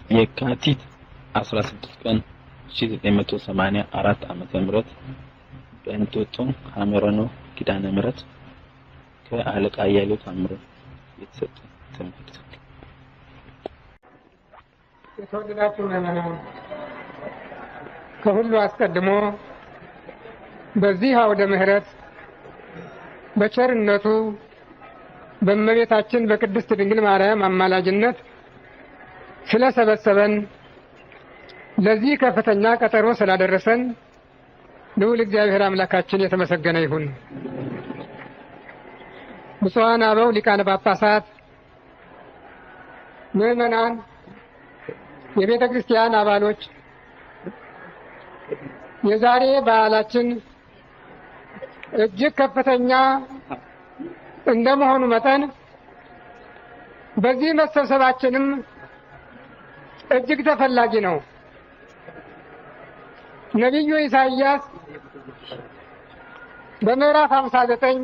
የካቲት 16 ቀን 1984 ዓመተ ምህረት በእንጦጦ ሐመረኖ ኪዳነ ምህረት ከአለቃ አያሌው ታምሩ የተሰጠ ትምህርት። የተወደዳችሁ ምዕመናን፣ ከሁሉ አስቀድሞ በዚህ አውደ ምህረት በቸርነቱ በእመቤታችን በቅድስት ድንግል ማርያም አማላጅነት ስለሰበሰበን ለዚህ ከፍተኛ ቀጠሮ ስላደረሰን ልዑል እግዚአብሔር አምላካችን የተመሰገነ ይሁን። ብፁዓን አበው ሊቃነ ጳጳሳት፣ ምዕመናን፣ የቤተ ክርስቲያን አባሎች፣ የዛሬ በዓላችን እጅግ ከፍተኛ እንደመሆኑ መጠን በዚህ መሰብሰባችንም እጅግ ተፈላጊ ነው። ነቢዩ ኢሳይያስ በምዕራፍ 59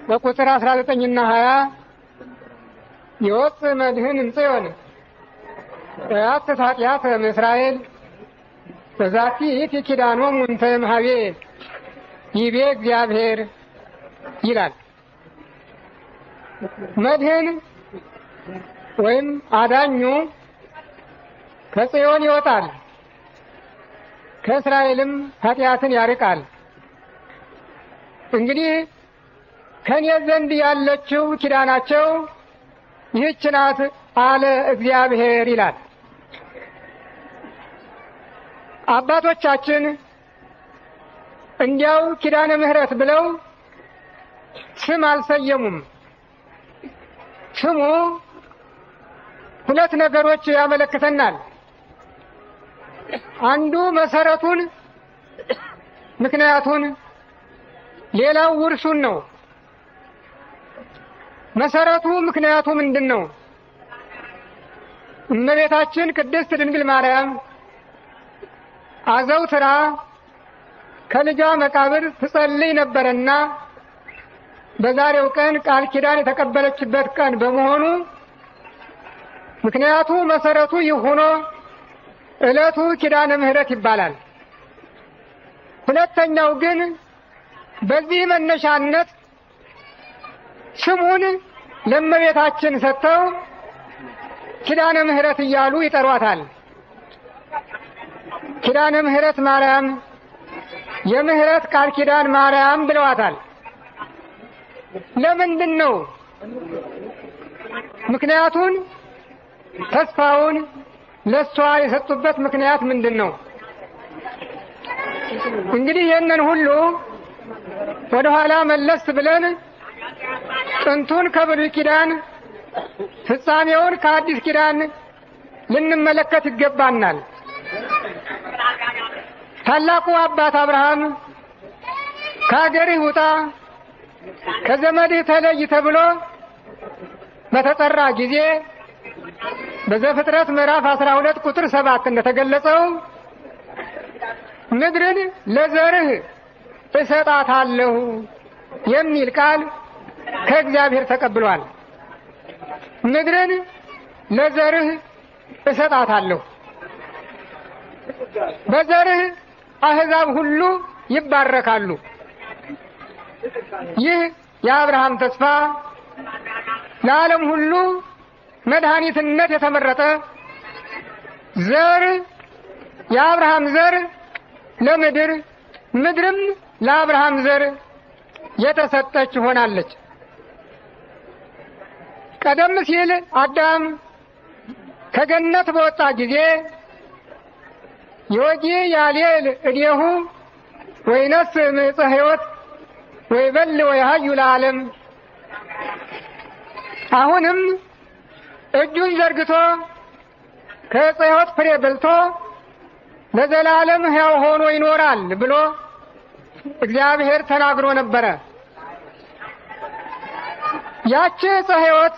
በቁጥር 19 እና 20 የወጽእ መድህን እምጽዮን ወያትት ኃጢአተ እምእስራኤል በዛቲ ይእቲ ኪዳኖሙ እንተ እምኀቤ ይቤ እግዚአብሔር ይላል። መድህን ወይም አዳኙ ከጽዮን ይወጣል፣ ከእስራኤልም ኃጢአትን ያርቃል። እንግዲህ ከኔ ዘንድ ያለችው ኪዳናቸው ይህች ናት አለ እግዚአብሔር ይላል። አባቶቻችን እንዲያው ኪዳነ ምህረት ብለው ስም አልሰየሙም። ስሙ ሁለት ነገሮች ያመለክተናል። አንዱ መሰረቱን፣ ምክንያቱን፣ ሌላው ውርሱን ነው። መሰረቱ ምክንያቱ ምንድነው? እመቤታችን ቅድስት ድንግል ማርያም አዘውትራ ከልጇ መቃብር ትጸልይ ነበርና በዛሬው ቀን ቃል ኪዳን የተቀበለችበት ቀን በመሆኑ ምክንያቱ መሰረቱ ይሁኖ ዕለቱ ኪዳነ ምህረት ይባላል። ሁለተኛው ግን በዚህ መነሻነት ስሙን ለእመቤታችን ሰጥተው ኪዳነ ምህረት እያሉ ይጠሯታል። ኪዳነ ምህረት ማርያም፣ የምህረት ቃል ኪዳን ማርያም ብለዋታል። ለምንድን ነው? ምክንያቱን ተስፋውን ለሷ የሰጡበት ምክንያት ምንድን ነው? እንግዲህ ይህንን ሁሉ ወደ ኋላ መለስ ብለን ጥንቱን ከብሉይ ኪዳን ፍጻሜውን ከአዲስ ኪዳን ልንመለከት ይገባናል። ታላቁ አባት አብርሃም ከአገርህ ውጣ ከዘመድህ ተለይ ተብሎ በተጠራ ጊዜ በዘፍጥረት ምዕራፍ 12 ቁጥር 7 እንደተገለጸው ምድርን ለዘርህ እሰጣታለሁ የሚል ቃል ከእግዚአብሔር ተቀብሏል። ምድርን ለዘርህ እሰጣታለሁ፣ በዘርህ አሕዛብ ሁሉ ይባረካሉ። ይህ የአብርሃም ተስፋ ለዓለም ሁሉ መድኃኒትነት የተመረጠ ዘር፣ የአብርሃም ዘር ለምድር፣ ምድርም ለአብርሃም ዘር የተሰጠች ሆናለች። ቀደም ሲል አዳም ከገነት በወጣ ጊዜ ዮጊ ያሌል እዴሁ ወይነስ ምዕፀ ሕይወት ወይበል ወይሃዩ ለዓለም፣ አሁንም እጁን ዘርግቶ ከዕፀ ሕይወት ፍሬ በልቶ ለዘላለም ሕያው ሆኖ ይኖራል ብሎ እግዚአብሔር ተናግሮ ነበረ። ያቺ ዕፀ ሕይወት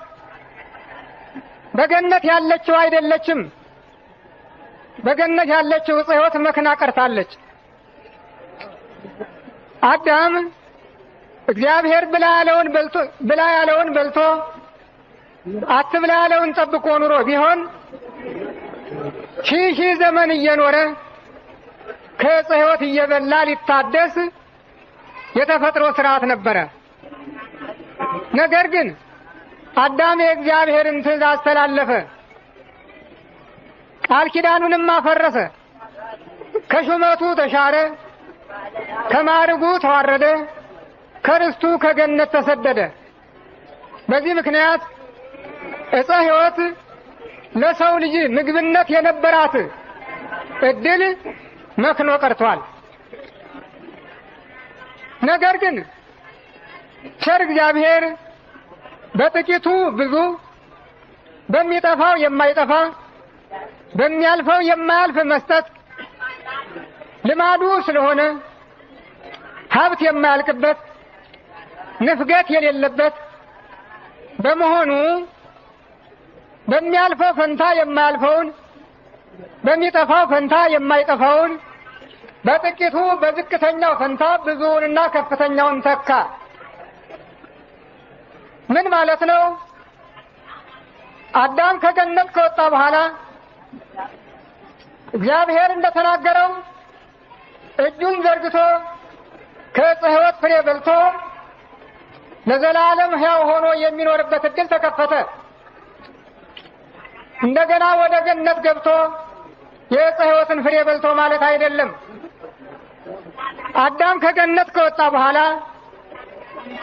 በገነት ያለችው አይደለችም። በገነት ያለችው ዕፀ ሕይወት መክና ቀርታለች። አዳም እግዚአብሔር ብላ ያለውን በልቶ አትብላ ያለውን ጠብቆ ኑሮ ቢሆን ሺህ ዘመን እየኖረ ከዕፀ ሕይወት እየበላ ሊታደስ የተፈጥሮ ስርዓት ነበረ። ነገር ግን አዳም የእግዚአብሔርን ትእዛዝ ተላለፈ፣ ቃል ኪዳኑንም አፈረሰ፣ ከሹመቱ ተሻረ፣ ከማዕርጉ ተዋረደ፣ ከርስቱ ከገነት ተሰደደ። በዚህ ምክንያት ዕፀ ሕይወት ለሰው ልጅ ምግብነት የነበራት እድል መክኖ ቀርቷል። ነገር ግን ቸር እግዚአብሔር በጥቂቱ ብዙ፣ በሚጠፋው የማይጠፋ፣ በሚያልፈው የማያልፍ መስጠት ልማዱ ስለሆነ ሀብት የማያልቅበት ንፍገት የሌለበት በመሆኑ በሚያልፈው ፈንታ የማያልፈውን፣ በሚጠፋው ፈንታ የማይጠፋውን፣ በጥቂቱ በዝቅተኛው ፈንታ ብዙውንና ከፍተኛውን ተካ። ምን ማለት ነው? አዳም ከገነት ከወጣ በኋላ እግዚአብሔር እንደተናገረው እጁን ዘርግቶ ከዕፀ ሕይወት ፍሬ በልቶ ለዘላለም ሕያው ሆኖ የሚኖርበት እድል ተከፈተ። እንደገና ወደ ገነት ገብቶ የዕፀ ሕይወትን ፍሬ በልቶ ማለት አይደለም። አዳም ከገነት ከወጣ በኋላ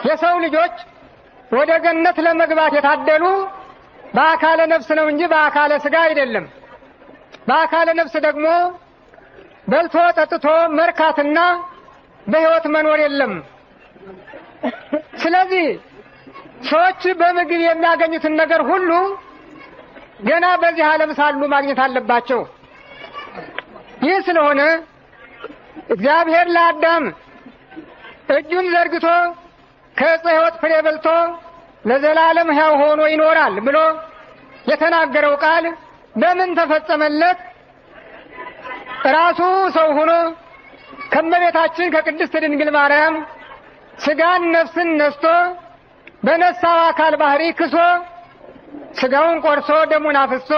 የሰው ልጆች ወደ ገነት ለመግባት የታደሉ በአካለ ነፍስ ነው እንጂ በአካለ ሥጋ አይደለም። በአካለ ነፍስ ደግሞ በልቶ ጠጥቶ መርካትና በሕይወት መኖር የለም። ስለዚህ ሰዎች በምግብ የሚያገኙትን ነገር ሁሉ ገና በዚህ ዓለም ሳሉ ማግኘት አለባቸው። ይህ ስለሆነ እግዚአብሔር ለአዳም እጁን ዘርግቶ ከዕፀ ሕይወት ፍሬ በልቶ ለዘላለም ሕያው ሆኖ ይኖራል ብሎ የተናገረው ቃል በምን ተፈጸመለት? ራሱ ሰው ሆኖ ከእመቤታችን ከቅድስት ድንግል ማርያም ሥጋን ነፍስን ነስቶ በነሳው አካል ባህሪ ክሶ ሥጋውን ቆርሶ ደሙን አፍሶ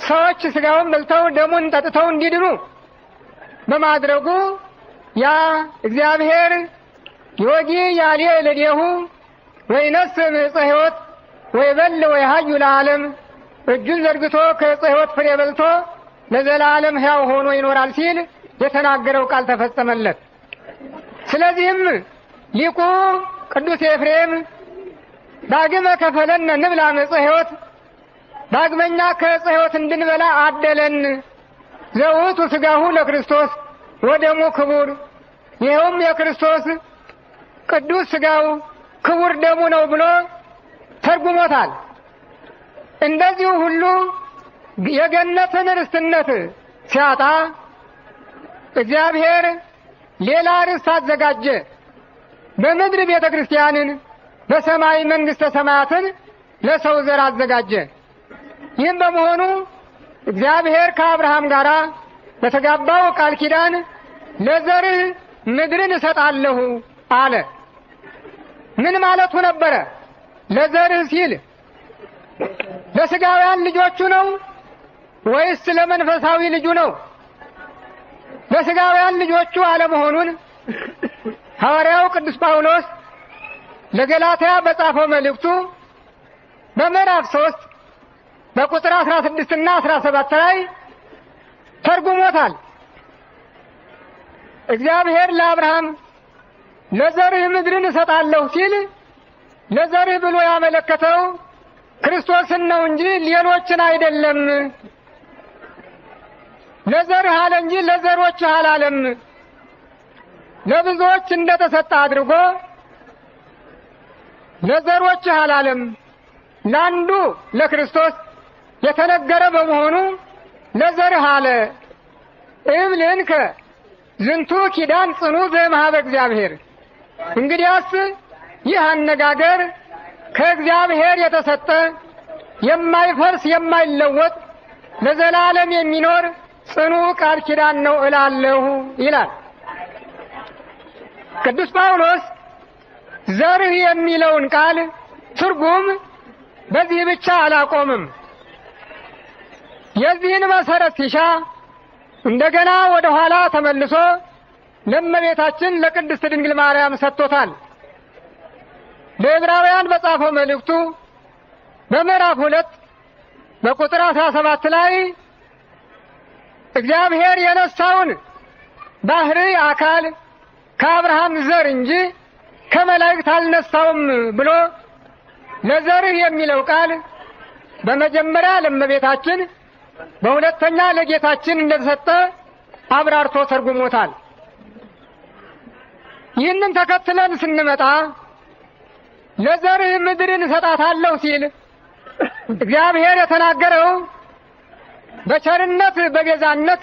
ሰዎች ሥጋውን በልተው ደሙን ጠጥተው እንዲድኑ በማድረጉ ያ እግዚአብሔር ዮጊ ያሌ ለዲሁ ወይነስ ዕፀ ሕይወት ወይበል ወይሃዩ ለዓለም እጁን ዘርግቶ ከዕፀ ሕይወት ፍሬ በልቶ ለዘላለም ሕያው ሆኖ ይኖራል ሲል የተናገረው ቃል ተፈጸመለት። ስለዚህም ሊቁ ቅዱስ ኤፍሬም ዳግመ ከፈለነ ንብላ ዕፀ ሕይወት፣ ዳግመኛ ከዕፀ ሕይወት እንድንበላ አደለን፣ ዘውቱ ሥጋሁ ለክርስቶስ ወደሙ ክቡር፣ ይኸውም የክርስቶስ ቅዱስ ሥጋው ክቡር ደሙ ነው ብሎ ተርጉሞታል። እንደዚሁ ሁሉ የገነትን ርስትነት ሲያጣ እግዚአብሔር ሌላ ርስት አዘጋጀ። በምድር ቤተ ክርስቲያንን፣ በሰማይ መንግሥተ ሰማያትን ለሰው ዘር አዘጋጀ። ይህም በመሆኑ እግዚአብሔር ከአብርሃም ጋር በተጋባው ቃል ኪዳን ለዘርህ ምድርን እሰጣለሁ አለ። ምን ማለቱ ነበረ? ለዘርህ ሲል ለሥጋውያን ልጆቹ ነው ወይስ ለመንፈሳዊ ልጁ ነው? ለሥጋውያን ልጆቹ አለመሆኑን ሐዋርያው ቅዱስ ጳውሎስ ለገላትያ በጻፈው መልእክቱ በምዕራፍ 3 በቁጥር 16 እና 17 ላይ ተርጉሞታል። እግዚአብሔር ለአብርሃም ለዘርህ ምድርን እሰጣለሁ ሲል ለዘርህ ብሎ ያመለከተው ክርስቶስን ነው እንጂ ሌሎችን አይደለም። ለዘርህ አለ እንጂ ለዘሮች አላለም። ለብዙዎች እንደተሰጠ አድርጎ ለዘሮች አላለም። ለአንዱ ለክርስቶስ የተነገረ በመሆኑ ለዘርህ አለ። እምልንከ ዝንቱ ኪዳን ጽኑ ዘእምኀበ እግዚአብሔር። እንግዲያስ ይህ አነጋገር ከእግዚአብሔር የተሰጠ የማይፈርስ የማይለወጥ ለዘላለም የሚኖር ጽኑ ቃል ኪዳን ነው እላለሁ ይላል ቅዱስ ጳውሎስ። ዘርህ የሚለውን ቃል ትርጉም በዚህ ብቻ አላቆምም። የዚህን መሰረት ሲሻ እንደገና ወደ ኋላ ተመልሶ ለእመቤታችን ለቅድስት ድንግል ማርያም ሰጥቶታል። ለዕብራውያን በጻፈው መልእክቱ በምዕራፍ 2 በቁጥር 17 ላይ እግዚአብሔር የነሳውን ባህሪ አካል ከአብርሃም ዘር እንጂ ከመላእክት አልነሳውም ብሎ ለዘርህ የሚለው ቃል በመጀመሪያ ለእመቤታችን በሁለተኛ ለጌታችን እንደተሰጠ አብራርቶ ተርጉሞታል። ይህንን ተከትለን ስንመጣ ለዘርህ ምድርን እሰጣታለሁ ሲል እግዚአብሔር የተናገረው በቸርነት በቤዛነት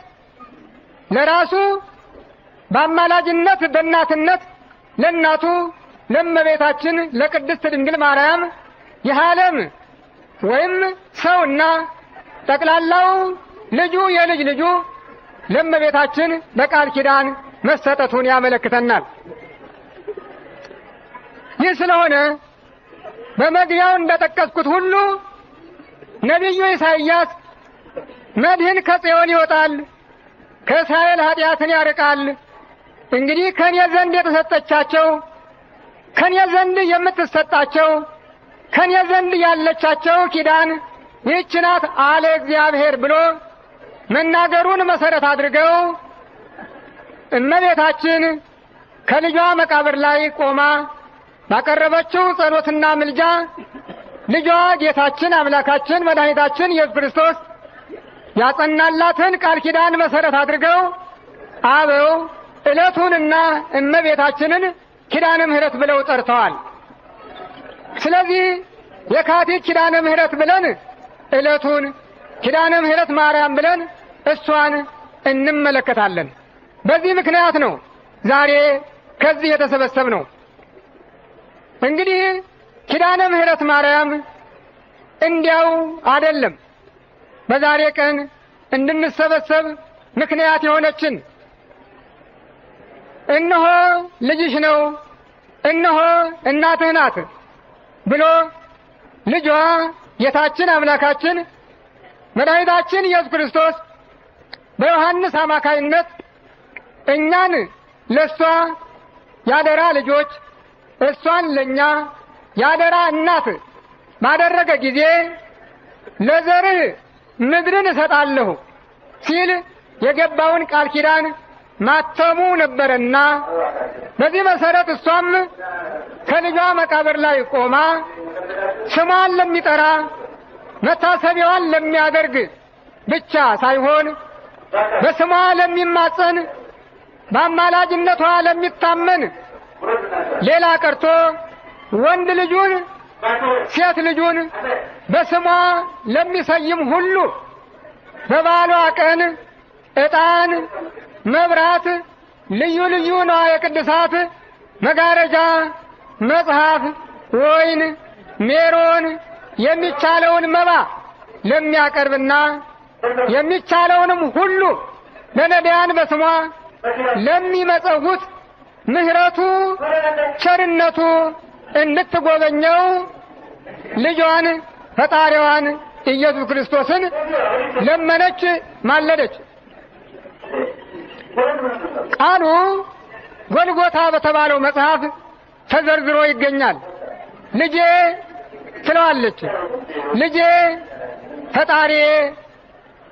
ለራሱ በአማላጅነት በእናትነት ለእናቱ ለእመቤታችን ለቅድስት ድንግል ማርያም የዓለም ወይም ሰውና ጠቅላላው ልጁ የልጅ ልጁ ለእመቤታችን በቃል ኪዳን መሰጠቱን ያመለክተናል። ይህ ስለሆነ በመግቢያው እንደጠቀስኩት ሁሉ ነቢዩ ኢሳይያስ መድህን ከጽዮን ይወጣል፣ ከእስራኤል ኃጢአትን ያርቃል፣ እንግዲህ ከኔ ዘንድ የተሰጠቻቸው ከኔ ዘንድ የምትሰጣቸው ከኔ ዘንድ ያለቻቸው ኪዳን ይህች ናት አለ እግዚአብሔር ብሎ መናገሩን መሰረት አድርገው እመቤታችን ከልጇ መቃብር ላይ ቆማ ባቀረበችው ጸሎትና ምልጃ ልጇ ጌታችን አምላካችን መድኃኒታችን ኢየሱስ ክርስቶስ ያጸናላትን ቃል ኪዳን መሰረት አድርገው አበው ዕለቱንና እመቤታችንን ኪዳነ ምሕረት ብለው ጠርተዋል። ስለዚህ የካቲት ኪዳነ ምሕረት ብለን ዕለቱን ኪዳነ ምሕረት ማርያም ብለን እሷን እንመለከታለን። በዚህ ምክንያት ነው ዛሬ ከዚህ የተሰበሰብነው። እንግዲህ ኪዳነ ምሕረት ማርያም እንዲያው አይደለም በዛሬ ቀን እንድንሰበሰብ ምክንያት የሆነችን እነሆ ልጅሽ ነው፣ እነሆ እናትህ ናት ብሎ ልጇ ጌታችን አምላካችን መድኃኒታችን ኢየሱስ ክርስቶስ በዮሐንስ አማካይነት እኛን ለእሷ ያደራ ልጆች እሷን ለእኛ ያደራ እናት ባደረገ ጊዜ ለዘርህ ምድርን እሰጣለሁ ሲል የገባውን ቃል ኪዳን ማተሙ ነበረና በዚህ መሰረት እሷም ከልጇ መቃብር ላይ ቆማ ስሟን ለሚጠራ መታሰቢያዋን ለሚያደርግ ብቻ ሳይሆን በስሟ ለሚማጸን በአማላጅነቷ ለሚታመን ሌላ ቀርቶ ወንድ ልጁን ሴት ልጁን በስሟ ለሚሰይም ሁሉ በባሏ ቀን ዕጣን፣ መብራት፣ ልዩ ልዩ ንዋየ ቅድሳት፣ መጋረጃ፣ መጽሐፍ፣ ወይን፣ ሜሮን የሚቻለውን መባ ለሚያቀርብና የሚቻለውንም ሁሉ ለነዳያን በስሟ ለሚመጸውት ምሕረቱ ቸርነቱ እንድትጎበኘው ልጇን ፈጣሪዋን ኢየሱስ ክርስቶስን ለመነች፣ ማለደች። ቃሉ ጎልጎታ በተባለው መጽሐፍ ተዘርዝሮ ይገኛል። ልጄ ትለዋለች። ልጄ፣ ፈጣሪዬ፣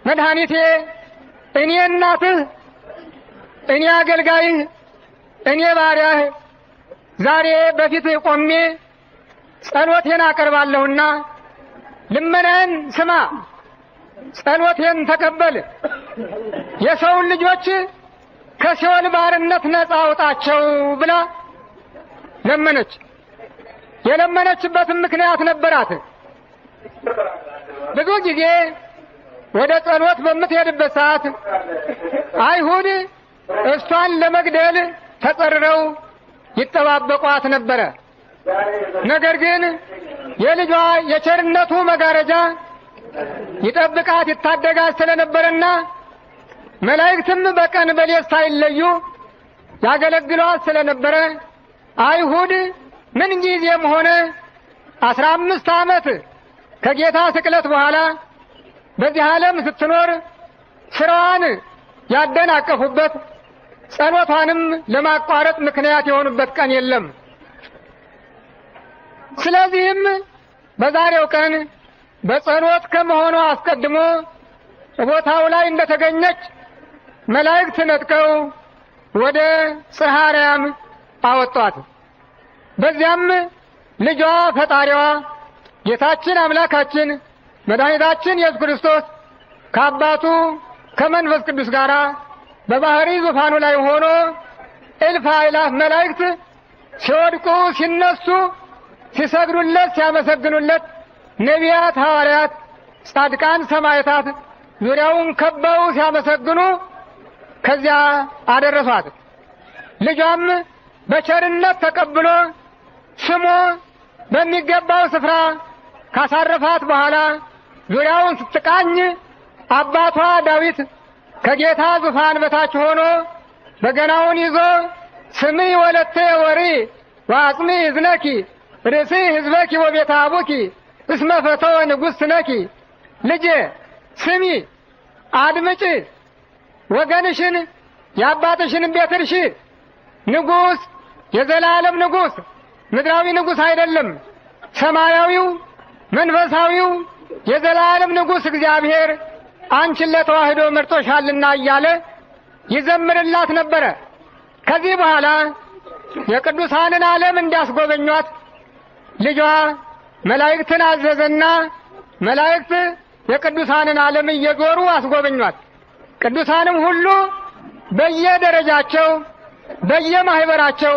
መድኃኒቴ፣ እኔ እናትህ፣ እኔ አገልጋይህ፣ እኔ ባሪያህ ዛሬ በፊትህ ቆሜ ጸሎቴን አቀርባለሁና ልመናዬን ስማ፣ ጸሎቴን ተቀበል፣ የሰውን ልጆች ከሲኦል ባርነት ነጻ አውጣቸው ብላ ለመነች። የለመነችበትም ምክንያት ነበራት። ብዙ ጊዜ ወደ ጸሎት በምትሄድበት ሰዓት አይሁድ እሷን ለመግደል ተጸርረው ይጠባበቋት ነበረ። ነገር ግን የልጇ የቸርነቱ መጋረጃ ይጠብቃት ይታደጋት ስለነበረና መላእክትም በቀን በሌት ሳይለዩ ያገለግሏት ስለነበረ አይሁድ ምን ጊዜም ሆነ 15 ዓመት ከጌታ ስቅለት በኋላ በዚህ ዓለም ስትኖር ስራዋን ያደናቀፉበት ጸሎቷንም ለማቋረጥ ምክንያት የሆኑበት ቀን የለም። ስለዚህም በዛሬው ቀን በጸሎት ከመሆኗ አስቀድሞ ቦታው ላይ እንደተገኘች መላእክት ነጥቀው ወደ ጽርሐ አርያም አወጧት። በዚያም ልጇ ፈጣሪዋ ጌታችን አምላካችን መድኃኒታችን ኢየሱስ ክርስቶስ ከአባቱ ከመንፈስ ቅዱስ ጋር በባህሪ ዙፋኑ ላይ ሆኖ እልፍ አእላፍ መላእክት ሲወድቁ ሲነሱ ሲሰግዱለት ሲያመሰግኑለት ነቢያት፣ ሐዋርያት፣ ጻድቃን፣ ሰማዕታት ዙሪያውን ከበው ሲያመሰግኑ ከዚያ አደረሷት። ልጇም በቸርነት ተቀብሎ ስሞ በሚገባው ስፍራ ካሳረፋት በኋላ ዙሪያውን ስትቃኝ አባቷ ዳዊት ከጌታ ዙፋን በታች ሆኖ በገናውን ይዞ ስሚ ወለቴ ወሪ ወአጽሚ እዝነኪ ርእሲ ሕዝበኪ ወቤተ አቡኪ እስመ ፈተወ ንጉሥ ነኪ፣ ልጄ ስሚ አድምጪ፣ ወገንሽን የአባትሽን ቤት እርሺ። ንጉሥ የዘላለም ንጉሥ ምድራዊ ንጉሥ አይደለም፣ ሰማያዊው መንፈሳዊው የዘላለም ንጉሥ እግዚአብሔር አንቺን ለተዋህዶ መርጦሻልና እያለ ይዘምርላት ነበረ። ከዚህ በኋላ የቅዱሳንን ዓለም እንዲያስጎበኟት ልጇ መላእክትን አዘዘና መላእክት የቅዱሳንን ዓለም እየዞሩ አስጎበኟት። ቅዱሳንም ሁሉ በየደረጃቸው በየማህበራቸው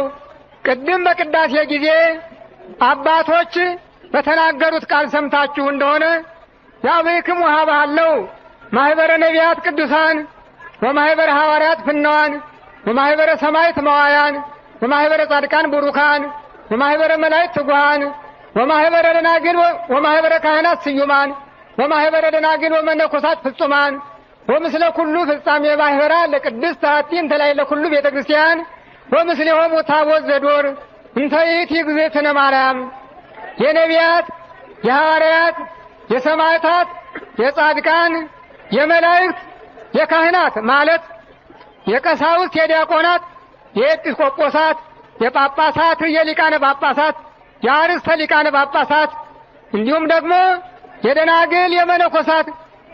ቅድም በቅዳሴ ጊዜ አባቶች በተናገሩት ቃል ሰምታችሁ እንደሆነ ያብክሙ ሀባለው ማህበረ ነቢያት ቅዱሳን ወማህበረ ሐዋርያት ፍናዋን ወማህበረ ሰማዕታት መዋያን ወማህበረ ጻድቃን ቡሩካን ወማህበረ መላእክት ትጉሃን ወማህበረ ደናግል ወማህበረ ካህናት ስዩማን ወማህበረ ደናግል ወመነኮሳት ፍጹማን ወምስለ ኩሉ ፍጻሜ ማህበራ ለቅድስት ሐቲን ተላይ ለኩሉ ቤተ ክርስቲያን ወምስሌሆሙ ታቦት ዘዶር እንተ ይእቲ እግዝእትነ ማርያም። የነቢያት፣ የሐዋርያት፣ የሰማዕታት፣ የጻድቃን፣ የመላእክት፣ የካህናት ማለት የቀሳውስት፣ የዲያቆናት፣ የኤጲስቆጶሳት፣ የጳጳሳት፣ የሊቃነ ጳጳሳት፣ የአርእስተ ሊቃነ ጳጳሳት እንዲሁም ደግሞ የደናግል፣ የመነኮሳት፣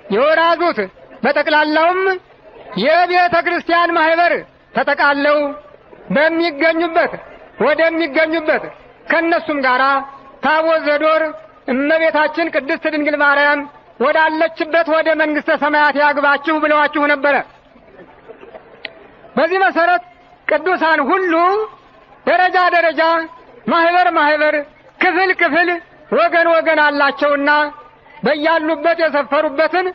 የወራዙት በጠቅላላውም የቤተ ክርስቲያን ማህበር ተጠቃለው በሚገኙበት ወደሚገኙበት ከነሱም ጋራ ታቦት ዘዶር እመቤታችን ቅድስት ድንግል ማርያም ወዳለችበት ወደ መንግስተ ሰማያት ያግባችሁ ብለዋችሁ ነበረ። በዚህ መሰረት ቅዱሳን ሁሉ ደረጃ ደረጃ ማህበር ማህበር ክፍል ክፍል ወገን ወገን አላቸውና በያሉበት የሰፈሩበትን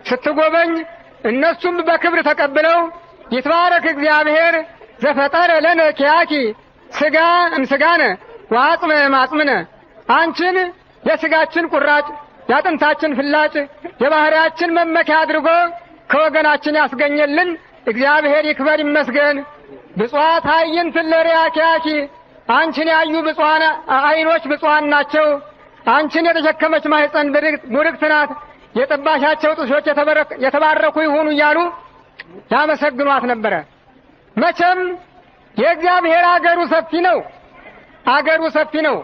ስትጎበኝ እነሱም በክብር ተቀብለው ይትባረክ እግዚአብሔር ዘፈጠረ ለነ ኪያኪ ስጋ እምስጋነ ወአጽመ እምአጽምነ፣ አንቺን የስጋችን ቁራጭ የአጥንታችን ፍላጭ የባህሪያችን መመኪያ አድርጎ ከወገናችን ያስገኘልን እግዚአብሔር ይክበር ይመስገን። ብፁዓት አይንት ለሪያ ኪያኪ፣ አንቺን ያዩ ብፁዓን አይኖች ብፁዓን ናቸው። አንቺን የተሸከመች ማህፀን ቡርክት ናት። የጠባሻቸው ጡቶች የተባረኩ ይሁኑ እያሉ ያመሰግኗት ነበረ። መቼም የእግዚአብሔር አገሩ ሰፊ ነው፣ አገሩ ሰፊ ነው፣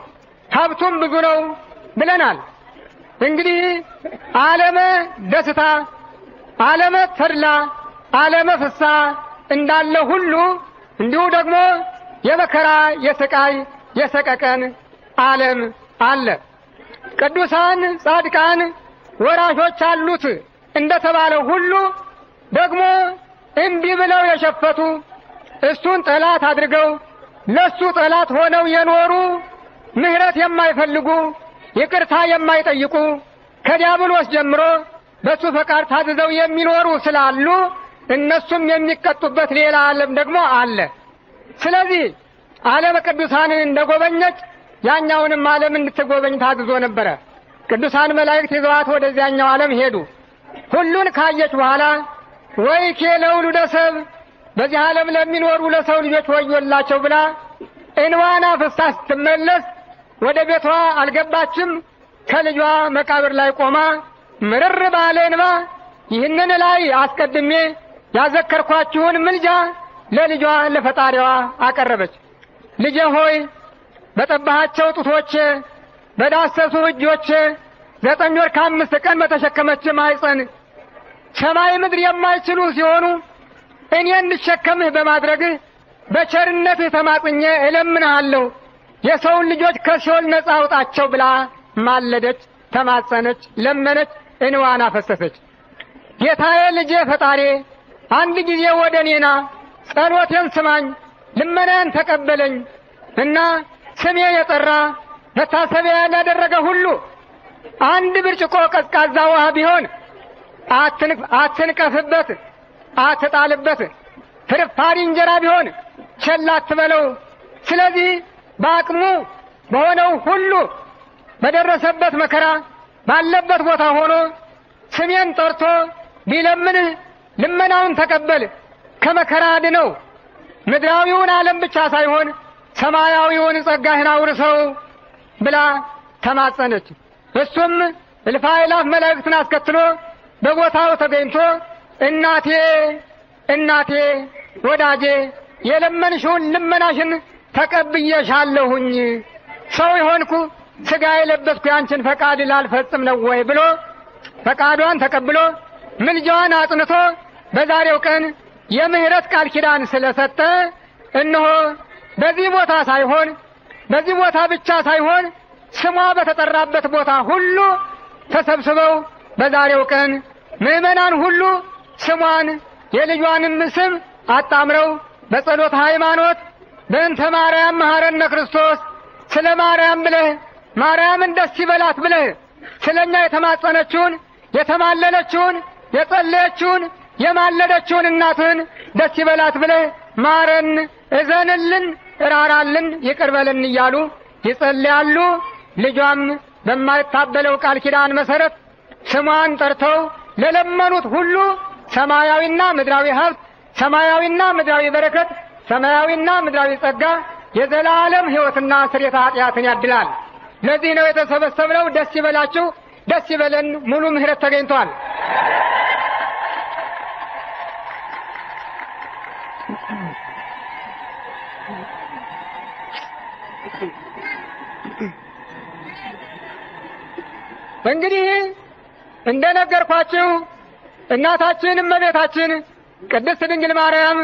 ሀብቱም ብዙ ነው ብለናል። እንግዲህ ዓለመ ደስታ፣ ዓለመ ተድላ፣ ዓለመ ፍስሐ እንዳለ ሁሉ እንዲሁ ደግሞ የመከራ የስቃይ የሰቀቀን ዓለም አለ። ቅዱሳን ጻድቃን ወራሾች አሉት እንደተባለው ሁሉ ደግሞ እምቢ ብለው የሸፈቱ እሱን ጠላት አድርገው ለሱ ጠላት ሆነው የኖሩ ምሕረት የማይፈልጉ ይቅርታ የማይጠይቁ ከዲያብሎስ ጀምሮ በሱ ፈቃድ ታዝዘው የሚኖሩ ስላሉ እነሱም የሚቀጡበት ሌላ ዓለም ደግሞ አለ። ስለዚህ ዓለመ ቅዱሳንን እንደጎበኘች ያኛውንም ዓለም እንድትጎበኝ ታዝዞ ነበረ። ቅዱሳን መላእክት ይዘዋት ወደዚያኛው ዓለም ሄዱ። ሁሉን ካየች በኋላ ወይኬ ለውሉደ ሰብእ፣ በዚህ ዓለም ለሚኖሩ ለሰው ልጆች ወዮላቸው ብላ እንባዋን አፍስሳ ስትመለስ ወደ ቤቷ አልገባችም። ከልጇ መቃብር ላይ ቆማ ምርር ባለ እንባ ይህንን ላይ አስቀድሜ ያዘከርኳችሁን ምልጃ ለልጇ ለፈጣሪዋ አቀረበች። ልጄ ሆይ በጠባሃቸው ጡቶች በዳሰሱ እጆች 9 ወር ከ5 ቀን በተሸከመች ማኅፀን ሰማይ ምድር የማይችሉ ሲሆኑ እኔ እንድሸከምህ በማድረግህ በቸርነትህ ተማጽኜ እለምንሃለሁ የሰውን ልጆች ከሲኦል ነጻ አውጣቸው ብላ ማለደች፣ ተማጸነች፣ ለመነች፣ እንዋን አፈሰሰች። ጌታዬ ልጄ ፈጣሪ አንድ ጊዜ ወደ እኔና ጸሎቴን ስማኝ፣ ልመናን ተቀበለኝ እና ስሜ የጠራ መታሰቢያ ያደረገ ሁሉ አንድ ብርጭቆ ቀዝቃዛ ውሃ ቢሆን አትንቀፍበት፣ አትጣልበት። ፍርፋሪ እንጀራ ቢሆን ቸል አትበለው። ስለዚህ በአቅሙ በሆነው ሁሉ በደረሰበት መከራ ባለበት ቦታ ሆኖ ስሜን ጠርቶ ቢለምንህ ልመናውን ተቀበል፣ ከመከራ አድነው። ምድራዊውን ዓለም ብቻ ሳይሆን ሰማያዊውን ጸጋህን አውርሰው ብላ ተማጸነች። እሱም እልፍ አእላፍ መላእክትን አስከትሎ በቦታው ተገኝቶ እናቴ እናቴ ወዳጄ የለመንሽውን ልመናሽን ተቀብዬሻለሁኝ፣ ሰው የሆንኩ ሥጋ የለበስኩ ያንቺን ፈቃድ ላልፈጽም ነው ወይ ብሎ ፈቃዷን ተቀብሎ ምልጃዋን አጽንቶ በዛሬው ቀን የምህረት ቃል ኪዳን ስለሰጠ እነሆ በዚህ ቦታ ብቻ ሳይሆን ስሟ በተጠራበት ቦታ ሁሉ ተሰብስበው በዛሬው ቀን ምዕመናን ሁሉ ስሟን የልጇንም ስም አጣምረው በጸሎት ሃይማኖት በእንተ ማርያም መሐረነ ክርስቶስ ስለ ማርያም ብለህ ማርያምን ደስ ይበላት ብለህ ስለኛ የተማጸነችውን የተማለለችውን የጸለየችውን የማለደችውን እናትን ደስ ይበላት ብለህ ማረን፣ እዘንልን፣ እራራልን፣ ይቅር በለን እያሉ ይጸልያሉ። ልጇም በማይታበለው ቃል ኪዳን መሰረት ስሟን ጠርተው ለለመኑት ሁሉ ሰማያዊና ምድራዊ ሀብት፣ ሰማያዊና ምድራዊ በረከት፣ ሰማያዊና ምድራዊ ጸጋ፣ የዘላለም ሕይወትና ስርየተ ኃጢአትን ያድላል። ለዚህ ነው የተሰበሰብነው። ደስ ይበላችሁ፣ ደስ ይበለን። ሙሉ ምሕረት ተገኝቷል። እንግዲህ እንደነገርኳችሁ እናታችን እመቤታችን ቅድስት ድንግል ማርያም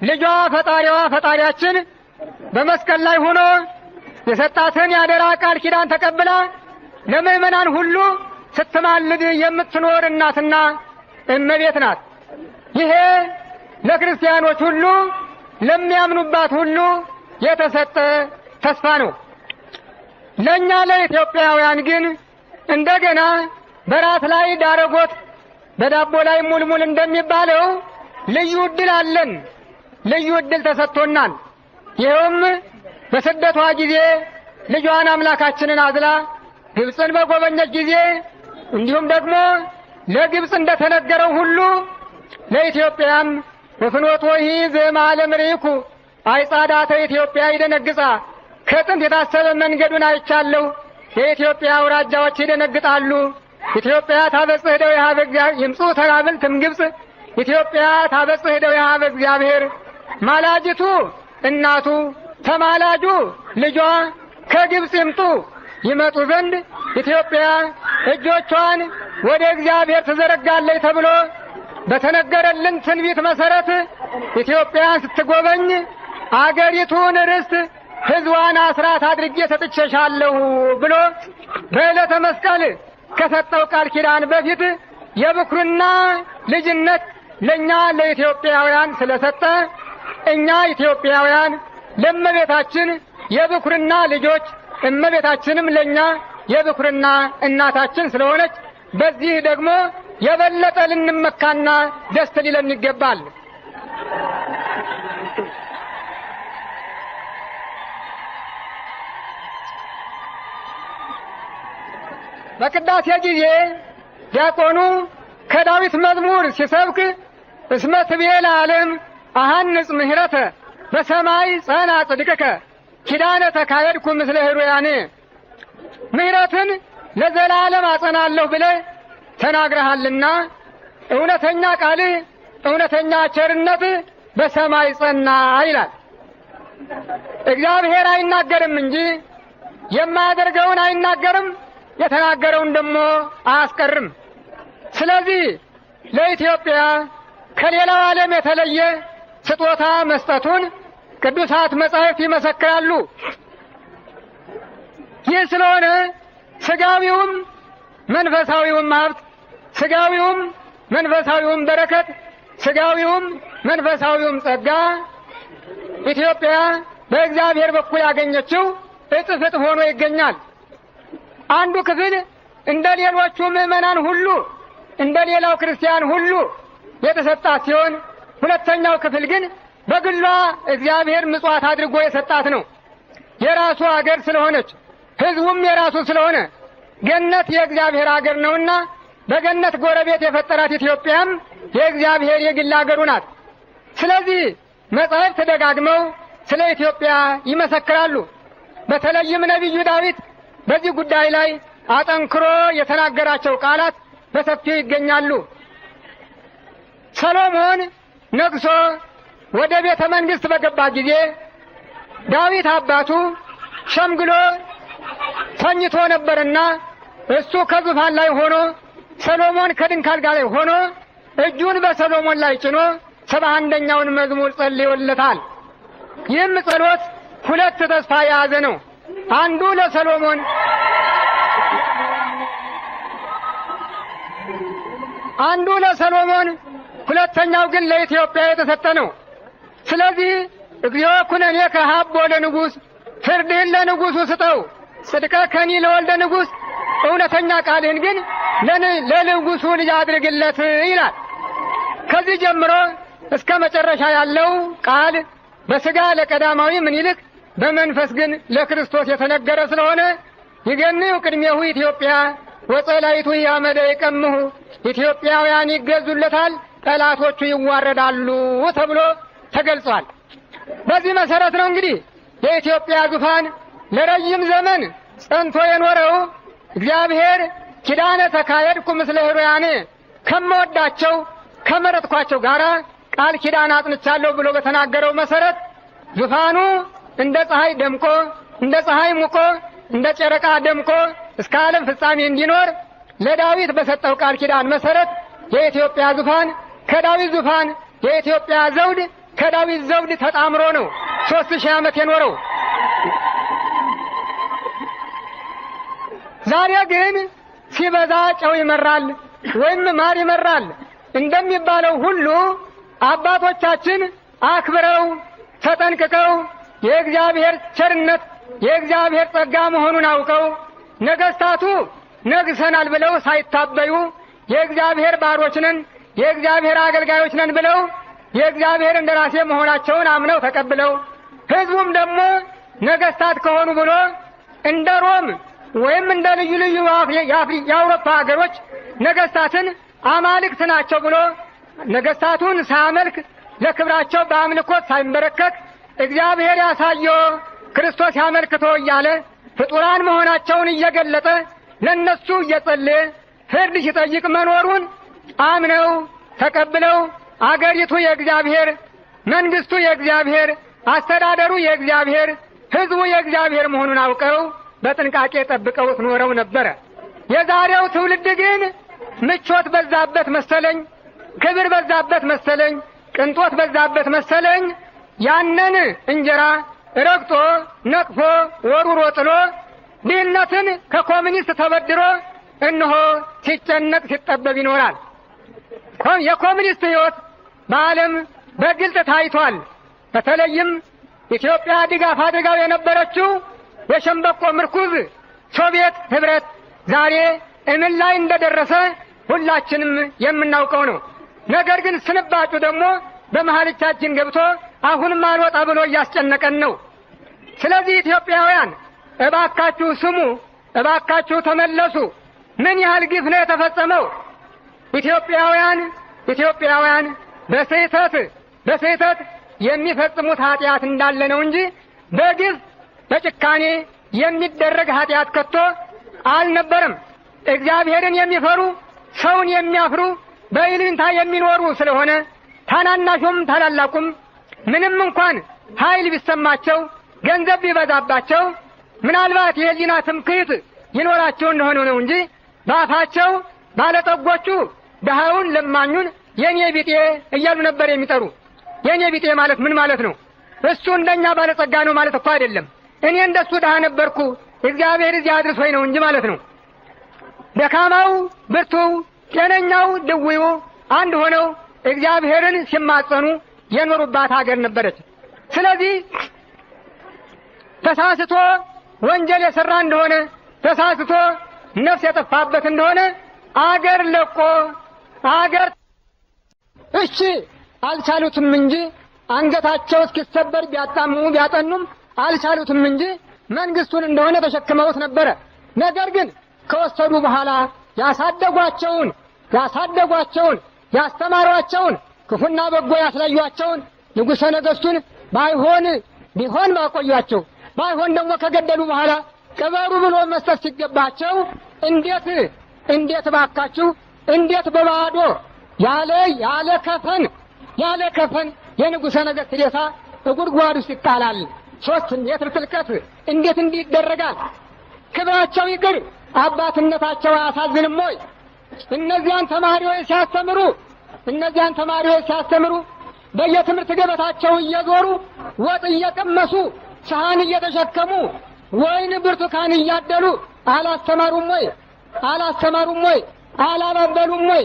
ልጇ ፈጣሪዋ ፈጣሪያችን በመስቀል ላይ ሆኖ የሰጣትን ያደራ ቃል ኪዳን ተቀብላ ለምእመናን ሁሉ ስትማልድ የምትኖር እናትና እመቤት ናት። ይሄ ለክርስቲያኖች ሁሉ ለሚያምኑባት ሁሉ የተሰጠ ተስፋ ነው። ለእኛ ለኢትዮጵያውያን ግን እንደገና በራት ላይ ዳረጎት በዳቦ ላይ ሙልሙል እንደሚባለው ልዩ ዕድል አለን። ልዩ ዕድል ተሰጥቶናል። ይኸውም በስደቷ ጊዜ ልጇን አምላካችንን አዝላ ግብፅን በጎበኘች ጊዜ እንዲሁም ደግሞ ለግብፅ እንደተነገረው ሁሉ ለኢትዮጵያም በፍኖት ወሂ ዘእምዓለም ርኢኩ አይጻዳተ ኢትዮጵያ ይደነግጻ፣ ከጥንት የታሰበ መንገዱን አይቻለሁ፣ የኢትዮጵያ አውራጃዎች ይደነግጣሉ። ኢትዮጵያ ታበጽሕ እደዊሃ በእግዚአብሔር ይምጹ ተጋብልትም ግብፅ፣ ኢትዮጵያ ታበጽሕ እደዊሃ በእግዚአብሔር። ማላጅቱ እናቱ ተማላጁ ልጇ ከግብፅ ይመጡ ዘንድ ኢትዮጵያ እጆቿን ወደ እግዚአብሔር ትዘረጋለች ተብሎ በተነገረልን ትንቢት መሰረት ኢትዮጵያን ስትጎበኝ አገሪቱን ርስት ሕዝቧን አስራት አድርጌ ሰጥቼሻለሁ ብሎ በዕለተ መስቀል ከሰጠው ቃል ኪዳን በፊት የብኩርና ልጅነት ለእኛ ለኢትዮጵያውያን ስለሰጠ እኛ ኢትዮጵያውያን ለእመቤታችን የብኩርና ልጆች፣ እመቤታችንም ለእኛ የብኩርና እናታችን ስለሆነች በዚህ ደግሞ የበለጠ ልንመካና ደስ ሊለን ይገባል። በቅዳሴ ጊዜ ዲያቆኑ ከዳዊት መዝሙር ሲሰብክ እስመ ትቤ ለዓለም አሐንጽ ምህረተ በሰማይ ጸና ጽድቅከ ኪዳነ ተካሄድኩ ምስለ ሕሩያኔ፣ ምህረትን ለዘላለም አጸናለሁ ብለህ ተናግረሃልና እውነተኛ ቃልህ እውነተኛ ቸርነት በሰማይ ጸና ይላል። እግዚአብሔር አይናገርም እንጂ የማያደርገውን አይናገርም፣ የተናገረውን ደግሞ አያስቀርም። ስለዚህ ለኢትዮጵያ ከሌላው ዓለም የተለየ ስጦታ መስጠቱን ቅዱሳት መጻሕፍት ይመሰክራሉ። ይህ ስለሆነ ስጋዊውም መንፈሳዊውም ሀብት፣ ስጋዊውም መንፈሳዊውም በረከት፣ ስጋዊውም መንፈሳዊውም ጸጋ ኢትዮጵያ በእግዚአብሔር በኩል ያገኘችው እጥፍ እጥፍ ሆኖ ይገኛል። አንዱ ክፍል እንደ ሌሎቹ ምዕመናን ሁሉ እንደ ሌላው ክርስቲያን ሁሉ የተሰጣት ሲሆን ሁለተኛው ክፍል ግን በግሏ እግዚአብሔር ምጽዋት አድርጎ የሰጣት ነው። የራሱ አገር ስለሆነች ሕዝቡም የራሱ ስለሆነ ገነት የእግዚአብሔር አገር ነውና በገነት ጎረቤት የፈጠራት ኢትዮጵያም የእግዚአብሔር የግል አገሩ ናት። ስለዚህ መጻሕፍት ተደጋግመው ስለ ኢትዮጵያ ይመሰክራሉ። በተለይም ነቢዩ ዳዊት በዚህ ጉዳይ ላይ አጠንክሮ የተናገራቸው ቃላት በሰፊው ይገኛሉ። ሰሎሞን ነግሶ ወደ ቤተ መንግሥት በገባ ጊዜ ዳዊት አባቱ ሸምግሎ ተኝቶ ነበርና እሱ ከዙፋን ላይ ሆኖ ሰሎሞን ከድንኳን ጋር ሆኖ እጁን በሰሎሞን ላይ ጭኖ 71ኛውን መዝሙር ጸልዮለታል። ይህም ጸሎት ሁለት ተስፋ የያዘ ነው። አንዱ ለሰሎሞን ሁለተኛው ግን ለኢትዮጵያ የተሰጠ ነው። ስለዚህ እግዚኦ ኩነኔከ ሀቦ ለንጉሥ፣ ፍርድህን ለንጉሡ ስጠው፣ ጽድቀከኒ ለወልደ ንጉሥ፣ እውነተኛ ቃልህን ግን ለንጉሡ ልጅ አድርግለት ይላል። ከዚህ ጀምሮ እስከ መጨረሻ ያለው ቃል በሥጋ ለቀዳማዊ ምኒልክ በመንፈስ ግን ለክርስቶስ የተነገረ ስለሆነ ይገንዩ ቅድሜሁ ኢትዮጵያ ወጸላይቱ ያመደ ይቀምሁ፣ ኢትዮጵያውያን ይገዙለታል፣ ጠላቶቹ ይዋረዳሉ ተብሎ ተገልጿል። በዚህ መሰረት ነው እንግዲህ የኢትዮጵያ ዙፋን ለረጅም ዘመን ጸንቶ የኖረው። እግዚአብሔር ኪዳነ ተካሄድኩ ምስለ ሕሩያኔ ከመወዳቸው ከመረጥኳቸው ጋራ ቃል ኪዳን አጥንቻለሁ ብሎ በተናገረው መሰረት ዙፋኑ እንደ ፀሐይ ደምቆ እንደ ፀሐይ ሙቆ እንደ ጨረቃ ደምቆ እስከ ዓለም ፍጻሜ እንዲኖር ለዳዊት በሰጠው ቃል ኪዳን መሰረት የኢትዮጵያ ዙፋን ከዳዊት ዙፋን የኢትዮጵያ ዘውድ ከዳዊት ዘውድ ተጣምሮ ነው 3000 ዓመት የኖረው። ዛሬ ግን ሲበዛ ጨው ይመራል ወይም ማር ይመራል እንደሚባለው ሁሉ አባቶቻችን አክብረው ተጠንቅቀው የእግዚአብሔር ቸርነት የእግዚአብሔር ጸጋ መሆኑን አውቀው ነገስታቱ ነግሰናል ብለው ሳይታበዩ የእግዚአብሔር ባሮች ነን የእግዚአብሔር አገልጋዮች ነን ብለው የእግዚአብሔር እንደራሴ መሆናቸውን አምነው ተቀብለው ሕዝቡም ደግሞ ነገስታት ከሆኑ ብሎ እንደ ሮም ወይም እንደ ልዩ ልዩ የአውሮፓ ሀገሮች ነገስታትን አማልክት ናቸው ብሎ ነገስታቱን ሳያመልክ ለክብራቸው በአምልኮት ሳይንበረከክ እግዚአብሔር ያሳየው ክርስቶስ ያመልክቶ እያለ ፍጡራን መሆናቸውን እየገለጠ ለነሱ እየጸለየ ፍርድ ሲጠይቅ መኖሩን አምነው ተቀብለው አገሪቱ የእግዚአብሔር መንግስቱ የእግዚአብሔር አስተዳደሩ የእግዚአብሔር ሕዝቡ የእግዚአብሔር መሆኑን አውቀው በጥንቃቄ ጠብቀውት ኖረው ነበረ። የዛሬው ትውልድ ግን ምቾት በዛበት መሰለኝ፣ ክብር በዛበት መሰለኝ፣ ቅንጦት በዛበት መሰለኝ ያንን እንጀራ ረግጦ ነቅፎ ወሩሮ ጥሎ ድህነትን ከኮሙኒስት ተበድሮ እነሆ ሲጨነቅ ሲጠበብ ይኖራል። የኮሙኒስት ሕይወት በዓለም በግልጥ ታይቷል። በተለይም ኢትዮጵያ ድጋፍ አድርጋው የነበረችው የሸምበቆ ምርኩዝ ሶቪየት ህብረት ዛሬ እምን ላይ እንደደረሰ ሁላችንም የምናውቀው ነው። ነገር ግን ስንባጩ ደግሞ በመሃልቻችን ገብቶ አሁንም አልወጣ ብሎ እያስጨነቀን ነው። ስለዚህ ኢትዮጵያውያን እባካችሁ ስሙ፣ እባካችሁ ተመለሱ። ምን ያህል ግፍ ነው የተፈጸመው? ኢትዮጵያውያን በስህተት የሚፈጽሙት ኃጢአት እንዳለ ነው እንጂ በግፍ በጭካኔ የሚደረግ ኃጢአት ከቶ አልነበረም። እግዚአብሔርን የሚፈሩ ሰውን የሚያፍሩ በይሉኝታ የሚኖሩ ስለሆነ ታናናሹም ታላላቁም ምንም እንኳን ኃይል ቢሰማቸው ገንዘብ ቢበዛባቸው ምናልባት የህሊና ትምክህት ይኖራቸው እንደሆነ ነው እንጂ በአፋቸው ባለጠጎቹ ድሃውን ለማኙን የኔ ቢጤ እያሉ ነበር የሚጠሩ። የኔ ቢጤ ማለት ምን ማለት ነው? እሱ እንደኛ ባለጸጋ ነው ማለት እኮ አይደለም። እኔ እንደሱ ድሃ ነበርኩ እግዚአብሔር እዚህ አድርሶኝ ነው እንጂ ማለት ነው። ደካማው ብርቱው፣ ጤነኛው ድውዩ አንድ ሆነው እግዚአብሔርን ሲማጸኑ የኖሩባት ሀገር ነበረች። ስለዚህ ተሳስቶ ወንጀል የሰራ እንደሆነ ተሳስቶ ነፍስ የጠፋበት እንደሆነ አገር ለቆ አገር እሺ አልቻሉትም እንጂ አንገታቸው እስኪሰበር ቢያጣምሙ ቢያጠኑም አልቻሉትም እንጂ መንግስቱን እንደሆነ ተሸክመውት ነበረ። ነገር ግን ከወሰዱ በኋላ ያሳደጓቸውን ያስተማሯቸውን ክፉና በጎ ያስለዩአቸውን ንጉሠ ነገሥቱን ቢሆን ባቆዩአቸው ባይሆን ደግሞ ከገደሉ በኋላ ቅበሩ ብሎ መስጠት ሲገባቸው እንዴት ባካችሁ እንዴት በባዶ ያለ ከፈን የንጉሠ ነገሥት ሬሳ ጉድጓድ ውስጥ ይጣላል? 3 ሜትር ጥልቀት እንዴት እንዲህ ይደረጋል? ክብራቸው ይቅር አባትነታቸው አያሳዝንም ወይ? እነዚያን ተማሪዎች ሲያስተምሩ በየትምህርት ገበታቸው እየዞሩ ወጥ እየቀመሱ ሰሃን እየተሸከሙ ወይን ብርቱካን እያደሉ አላስተማሩም ወይ? አላባበሉም ወይ?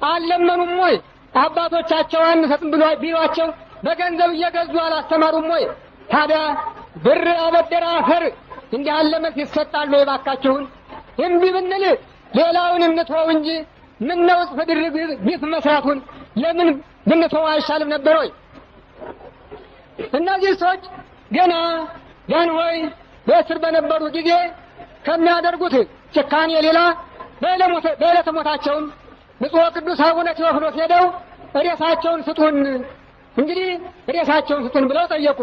አልለመኑም ወይ? አባቶቻቸው አንሰጥም ቢሏቸው በገንዘብ እየገዙ አላስተማሩም ወይ? ታዲያ ብር አበደረ አፈር እንዲህ ያለ መልስ ይሰጣሉ? የባካችሁን እምቢ ብንል ሌላውን እንተወው እንጂ ምነው ጽፍ ድርግ ቢት መስራቱን ለምን ብንተወው አይሻልም ነበር ወይ? እነዚህ ሰዎች ገና ጃንሆይ በእስር በነበሩ ጊዜ ከሚያደርጉት ጭካኔ ሌላ በዕለተ ሞታቸውም ብፁዕ ቅዱስ አቡነ ቴዎፍሎስ ሄደው ሬሳቸውን ስጡን ብለው ጠየቁ።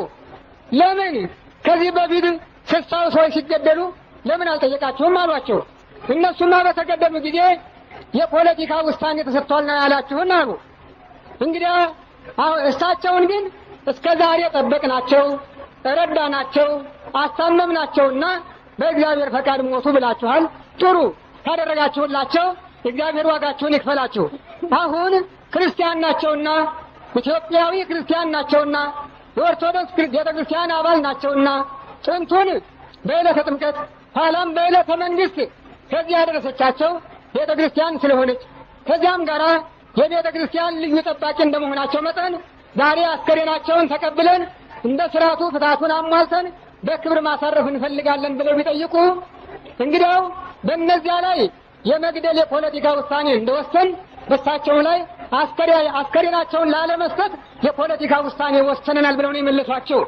ለምን ከዚህ በፊት 60 ሰዎች ሲገደሉ ለምን አልጠየቃችሁም አሏቸው። እነሱማ በተገደሉ ጊዜ የፖለቲካ ውሳኔ ተሰጥቷልና ያላችሁን አሉ። እንግዲያ እሳቸውን ግን እስከ ዛሬ ጠበቅናቸው፣ ረዳናቸው፣ አሳመምናቸውና በእግዚአብሔር ፈቃድ ሞቱ ብላችኋል። ጥሩ ካደረጋችሁላቸው እግዚአብሔር ዋጋችሁን ይክፈላችሁ። አሁን ክርስቲያን ናቸውና ኢትዮጵያዊ ክርስቲያን ናቸውና የኦርቶዶክስ ቤተክርስቲያን አባል ናቸውና ጥንቱን በዕለተ ጥምቀት ኋላም በዕለተ መንግስት ከዚህ ያደረሰቻቸው ቤተክርስቲያን ስለሆነች ከዚያም ጋራ የቤተክርስቲያን ልዩ ጠባቂ እንደመሆናቸው መጠን ዛሬ አስከሬናቸውን ተቀብለን እንደ ስርዓቱ ፍትሐቱን አሟልተን በክብር ማሳረፍ እንፈልጋለን ብለው ቢጠይቁ እንግዲያው በእነዚያ ላይ የመግደል የፖለቲካ ውሳኔ እንደወሰን በሳቸው ላይ አስከሬናቸውን ላለመስጠት የፖለቲካ ውሳኔ ወሰነናል ብለው ነው የመለሷቸው።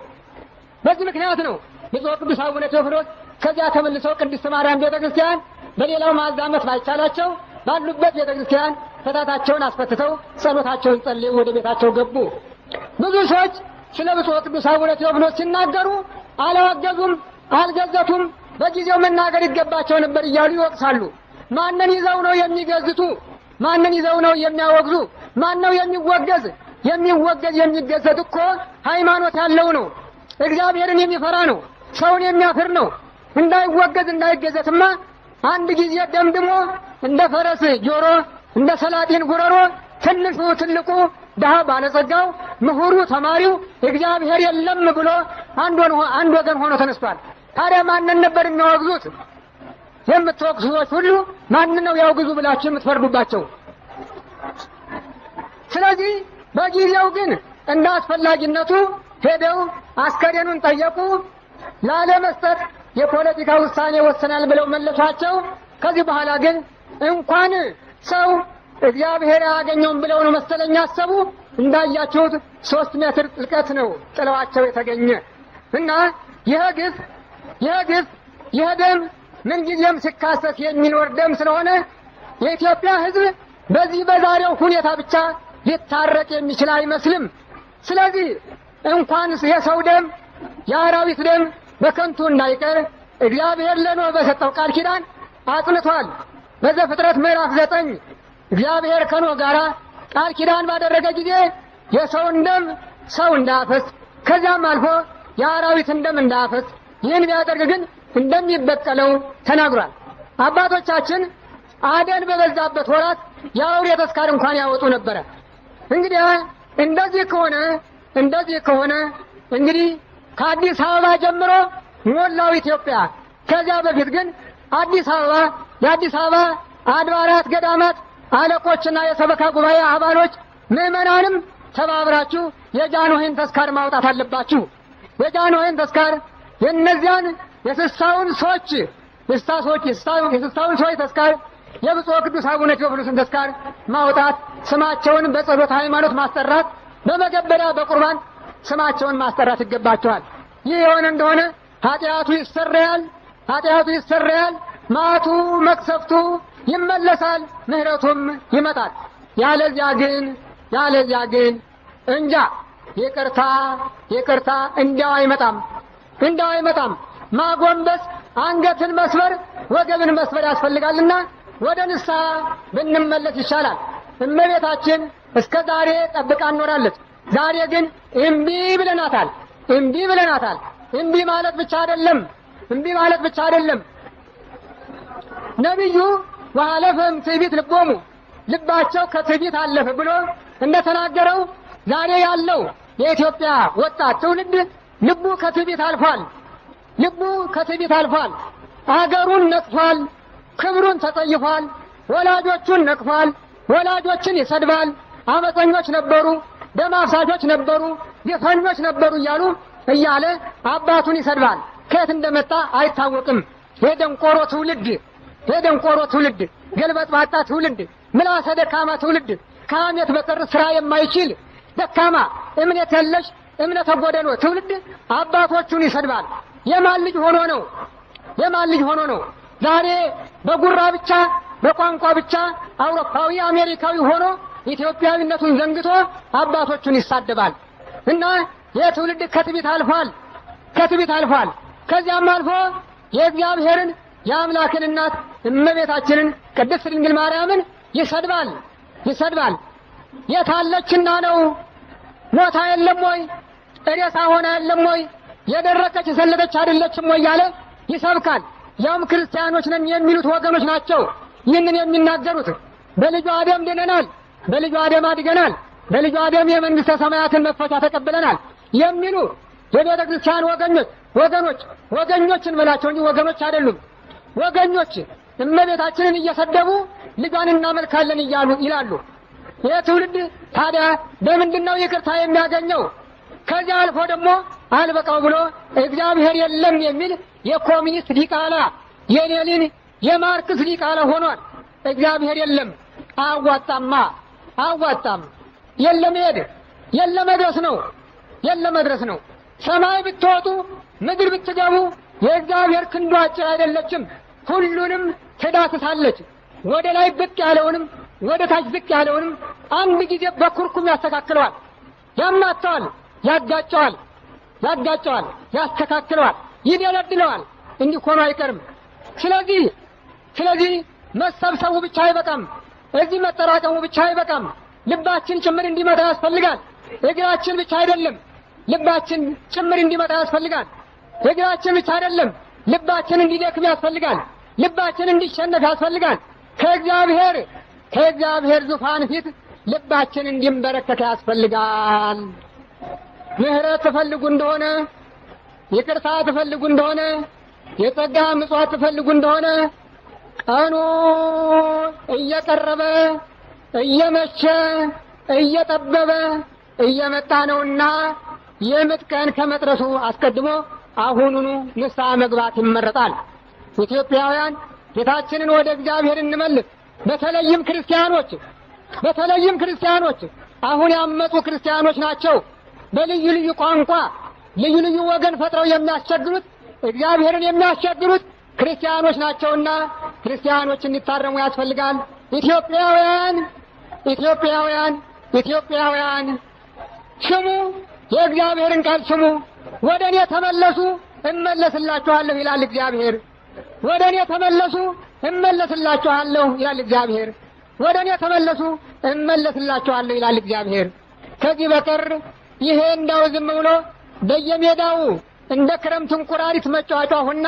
በዚህ ምክንያት ነው ብፁዕ ቅዱስ አቡነ ቴዎፍሎስ ከዚያ ተመልሰው ቅድስት ማርያም ቤተክርስቲያን በሌላው ማዛመት ባይቻላቸው ባሉበት ቤተክርስቲያን ፈታታቸውን አስፈትተው ጸሎታቸውን ጸልየው ወደ ቤታቸው ገቡ። ብዙ ሰዎች ስለ ብፁዕ ቅዱስ አቡነ ቴዎፍሎስ ሲናገሩ አላወገዙም፣ አልገዘቱም፣ በጊዜው መናገር ይገባቸው ነበር እያሉ ይወቅሳሉ። ማንን ይዘው ነው የሚገዝቱ? ማንን ይዘው ነው የሚያወግዙ? ማን ነው የሚወገዝ? የሚገዘት እኮ ሃይማኖት ያለው ነው፣ እግዚአብሔርን የሚፈራ ነው፣ ሰውን የሚያፍር ነው። እንዳይወገዝ እንዳይገዘትማ አንድ ጊዜ ደምድሞ እንደ ፈረስ ጆሮ እንደ ሰላጢን ጉረሮ ትንሹ ትልቁ ድሃ ባለጸጋው ምሁሩ ተማሪው እግዚአብሔር የለም ብሎ አንድ ወገን ሆኖ ተነስቷል። ታዲያ ማንን ነበር የሚያወግዙት? የምትወቅሱ ሰዎች ሁሉ ማን ነው ያውግዙ ብላችሁ የምትፈርዱባቸው? ስለዚህ በጊዜው ግን እንደ አስፈላጊነቱ ሄደው አስከሬኑን ጠየቁ። ላለመስጠት የፖለቲካ ውሳኔ ወሰናል ብለው መለሷቸው። ከዚህ በኋላ ግን እንኳን ሰው እግዚአብሔር ያገኘውን ብለው ነው መሰለኝ አሰቡ። እንዳያችሁት 3 ሜትር ጥልቀት ነው ጥለዋቸው የተገኘ እና ይህ ግፍ ይህ ደም ምንጊዜም ሲካሰስ የሚኖር ደም ስለሆነ የኢትዮጵያ ሕዝብ በዚህ በዛሬው ሁኔታ ብቻ ሊታረቅ የሚችል አይመስልም። ስለዚህ እንኳን የሰው ደም የአራዊት ደም በከንቱ እንዳይቀር እግዚአብሔር ለኖህ በሰጠው ቃል ኪዳን አጽንቷል። በዘፍጥረት ምዕራፍ 9 እግዚአብሔር ከኖህ ጋራ ቃል ኪዳን ባደረገ ጊዜ የሰውን ደም ሰው እንዳያፈስ ከዚያም አልፎ የአራዊትን ደም እንዳያፈስ ይህን ቢያደርግ ግን እንደሚበቀለው ተናግሯል። አባቶቻችን አደን በበዛበት ወራት የአውሬ ተስካር እንኳን ያወጡ ነበረ። እንግዲህ እንደዚህ ከሆነ እንግዲህ ከአዲስ አበባ ጀምሮ ሞላው ኢትዮጵያ። ከዚያ በፊት ግን የአዲስ አበባ አድባራት ገዳማት አለቆችና የሰበካ ጉባኤ አባሎች ምዕመናንም ተባብራችሁ የጃንሆይን ተስካር ማውጣት አለባችሁ። የጃንሆይን ተስካር የእነዚያን የስሳውን ሰዎች ተስካር የብፁዕ ቅዱስ አቡነ ቴዎፍሎስን ተስካር ማውጣት፣ ስማቸውን በጸሎት ሃይማኖት ማስጠራት፣ በመገበሪያ በቁርባን ስማቸውን ማስጠራት ይገባቸዋል። ይህ የሆነ እንደሆነ ኃጢአቱ ይሰረያል፣ መዓቱ መቅሰፍቱ ይመለሳል፣ ምህረቱም ይመጣል። ያለዚያ ግን እንጃ ይቅርታ እንዲያው አይመጣም። ማጎንበስ፣ አንገትን መስበር፣ ወገብን መስበር ያስፈልጋልና ወደ ንስሐ ብንመለስ ይሻላል። እመቤታችን እስከ ዛሬ ጠብቃን ኖራለች። ዛሬ ግን እምቢ ብለናታል። እምቢ ማለት ብቻ አይደለም። ነቢዩ ወአለፈም ትዕቢት ልቦሙ ልባቸው ከትዕቢት አለፈ ብሎ እንደተናገረው ዛሬ ያለው የኢትዮጵያ ወጣት ትውልድ ልቡ ከትዕቢት አልፏል። አገሩን ነቅፏል፣ ክብሩን ተጸይፏል፣ ወላጆቹን ነቅፏል፣ ወላጆችን ይሰድባል። አመፀኞች ነበሩ፣ ደም አፍሳሾች ነበሩ፣ ግፈኞች ነበሩ እያለ አባቱን ይሰድባል። ከየት እንደመጣ አይታወቅም። የደንቆሮ ትውልድ፣ ገልበጥባጣ ትውልድ፣ ምላሰ ደካማ ትውልድ፣ ከሐሜት በቀር ስራ የማይችል ደካማ እምነት የለሽ እምነተ ጎደሎ ትውልድ አባቶቹን ይሰድባል። የማን ልጅ ሆኖ ነው ዛሬ በጉራ ብቻ በቋንቋ ብቻ አውሮፓዊ አሜሪካዊ ሆኖ ኢትዮጵያዊነቱን ዘንግቶ አባቶቹን ይሳደባል? እና የትውልድ ከትዕቢት አልፏል። ከዚያም አልፎ የእግዚአብሔርን የአምላክን እናት እመቤታችንን ቅድስት ድንግል ማርያምን ይሰድባል። የታለችና ነው? ሞታ የለም ወይ? ሬሳ ሆና የለም ወይ? የደረቀች የሰለበች አይደለችም ወይ? ያለ ይሰብካል። ያም ክርስቲያኖች ነን የሚሉት ወገኖች ናቸው ይህንን የሚናገሩት። በልጇ ደም ድነናል፣ በልጇ ደም አድገናል፣ በልጇ ደም የመንግስተ ሰማያትን መፈቻ ተቀብለናል የሚሉ የቤተ ክርስቲያን ወገኞች እንበላቸው እንጂ ወገኖች አይደሉም። ወገኞች እመቤታችንን እየሰደቡ ልጇን እናመልካለን ይላሉ። ይህ ትውልድ ታዲያ በምንድን ነው ይቅርታ የሚያገኘው? ከዚያ አልፎ ደግሞ አልበቃው ብሎ እግዚአብሔር የለም የሚል የኮሚኒስት ዲቃላ፣ የሌኒን የማርክስ ዲቃላ ሆኗል። እግዚአብሔር የለም አዋጣም። የለም ሄድ የለመድረስ ነው። ሰማይ ብትወጡ ምድር ብትገቡ የእግዚአብሔር ክንዱ አጭር አይደለችም፣ ሁሉንም ትዳስሳለች። ወደ ላይ ብቅ ያለውንም ወደ ታች ዝቅ ያለውንም አንድ ጊዜ በኩርኩም ያስተካክለዋል፣ ያማተዋል፣ ያጋጨዋል፣ ያስተካክለዋል፣ ይደለድለዋል። እንዲህ ሆኖ አይቀርም። ስለዚህ መሰብሰቡ ብቻ አይበቃም፣ እዚህ መጠራቀሙ ብቻ አይበቃም። ልባችን ጭምር እንዲመጣ ያስፈልጋል። እግራችን ብቻ አይደለም፣ ልባችን ጭምር እንዲመጣ ያስፈልጋል። እግራችን ብቻ አይደለም፣ ልባችን እንዲደክም ያስፈልጋል። ልባችን እንዲሸነፍ ያስፈልጋል። ከእግዚአብሔር ዙፋን ፊት ልባችን እንዲንበረከክ ያስፈልጋል። ምህረት ትፈልጉ እንደሆነ፣ ይቅርታ ትፈልጉ እንደሆነ፣ የጸጋ ምጽዋት ትፈልጉ እንደሆነ ቀኑ እየቀረበ እየመሸ እየጠበበ እየመጣ ነውና የምጥ ቀን ከመድረሱ አስቀድሞ አሁኑኑ ንስሐ መግባት ይመረጣል። ኢትዮጵያውያን ጌታችንን ወደ እግዚአብሔር እንመልስ። በተለይም ክርስቲያኖች አሁን ያመጡ ክርስቲያኖች ናቸው። በልዩ ልዩ ቋንቋ ልዩ ልዩ ወገን ፈጥረው የሚያስቸግሩት እግዚአብሔርን የሚያስቸግሩት ክርስቲያኖች ናቸውና ክርስቲያኖች እንዲታረሙ ያስፈልጋል። ኢትዮጵያውያን ስሙ፣ የእግዚአብሔርን ቃል ስሙ። ወደ እኔ ተመለሱ እመለስላችኋለሁ ይላል እግዚአብሔር። ወደ እኔ ተመለሱ እመለስላችኋለሁ ይላል እግዚአብሔር። ወደ እኔ ተመለሱ እመለስላችኋለሁ ይላል እግዚአብሔር። ከዚህ በቀር ይሄ እንዳው ዝም ብሎ በየሜዳው እንደ ክረምት እንቁራሪት መጫወቻውና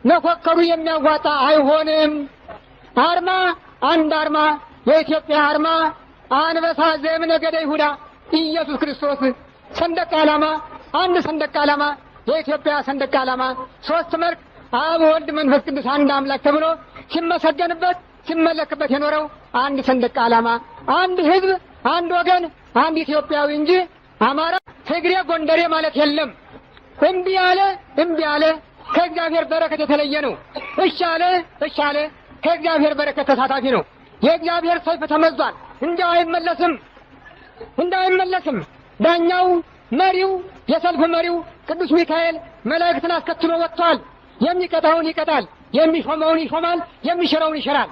መፎከሩ የሚያዋጣ አይሆንም። አርማ አንድ አርማ፣ የኢትዮጵያ አርማ አንበሳ ዘእምነገደ ይሁዳ ኢየሱስ ክርስቶስ። ሰንደቅ ዓላማ አንድ ሰንደቅ ዓላማ፣ የኢትዮጵያ ሰንደቅ ዓላማ ሶስት መልክ አብ ወልድ መንፈስ ቅዱስ አንድ አምላክ ተብሎ ሲመሰገንበት ሲመለክበት የኖረው አንድ ሰንደቅ ዓላማ፣ አንድ ሕዝብ፣ አንድ ወገን፣ አንድ ኢትዮጵያዊ እንጂ አማራ፣ ትግሬ፣ ጎንደሬ ማለት የለም። እምቢ አለ ከእግዚአብሔር በረከት የተለየ ነው። እሺ አለ ከእግዚአብሔር በረከት ተሳታፊ ነው። የእግዚአብሔር ሰይፍ ተመዟል። እንዳው አይመለስም። ዳኛው መሪው፣ የሰልፍ መሪው ቅዱስ ሚካኤል መላእክትን አስከትሎ ወጥቷል። የሚቀጣውን ይቀጣል፣ የሚሾመውን ይሾማል፣ የሚሽረውን ይሽራል።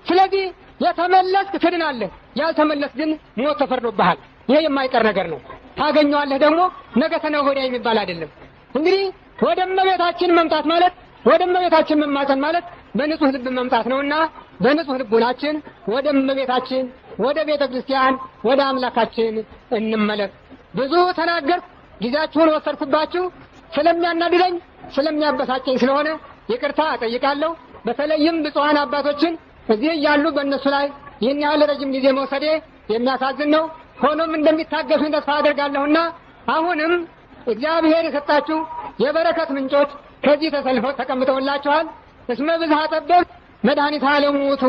ስለዚህ የተመለስክ ትድናለህ፣ ያልተመለስ ግን ሞት ተፈርዶብሃል። ይሄ የማይቀር ነገር ነው። ታገኘዋለህ ደግሞ ነገ ተነገ ወዲያ የሚባል አይደለም። እንግዲህ ወደ እመቤታችን መምጣት ማለት ወደ እመቤታችን መማፀን ማለት በንጹህ ልብ መምጣት ነውና በንጹህ ልቡናችን ወደ እመቤታችን ወደ ቤተ ክርስቲያን ወደ አምላካችን እንመለስ። ብዙ ተናገርኩ፣ ጊዜያችሁን ወሰድኩባችሁ። ስለሚያናድደኝ ስለሚያበሳጨኝ ስለሆነ ይቅርታ እጠይቃለሁ። በተለይም ብፁዓን አባቶችን እዚህ ያሉ በእነሱ ላይ ይህን ያህል ረጅም ጊዜ መውሰዴ የሚያሳዝን ነው። ሆኖም እንደሚታገሱኝ ተስፋ አደርጋለሁና አሁንም እግዚአብሔር የሰጣችሁ የበረከት ምንጮች ከዚህ ተሰልፈው ተቀምጠውላችኋል። እስመ ብዝሃ ጠበብት መድኃኒተ ዓለም ውእቱ።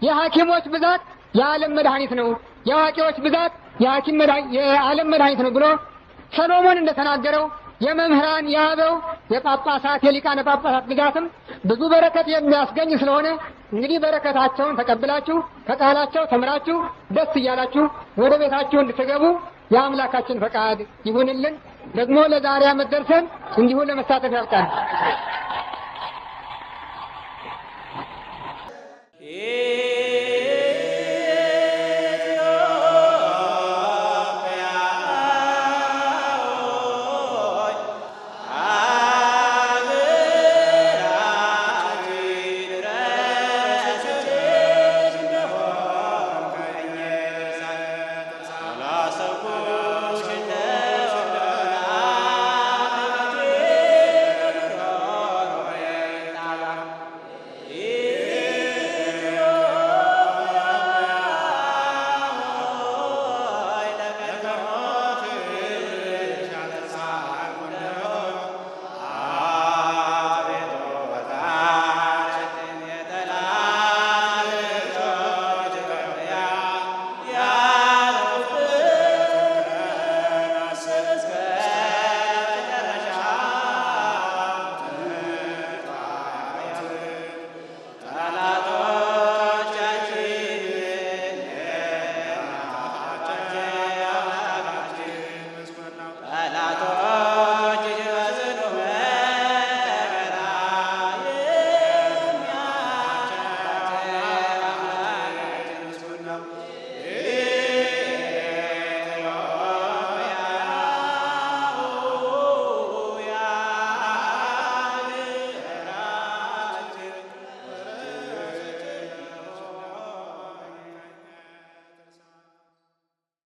የሐኪሞች ብዛት የዓለም መድኃኒት ነው፣ የአዋቂዎች ብዛት የዓለም መድኃኒት ነው ብሎ ሰሎሞን እንደተናገረው የመምህራን የአበው የጳጳሳት የሊቃነ ጳጳሳት ብዛትም ብዙ በረከት የሚያስገኝ ስለሆነ እንግዲህ በረከታቸውን ተቀብላችሁ ከቃላቸው ተምራችሁ ደስ እያላችሁ ወደ ቤታችሁ እንድትገቡ የአምላካችን ፈቃድ ይሁንልን። ደግሞ ለዛሬ ዓመት ደርሰን እንዲሁ ለመሳተፍ ያብቃን።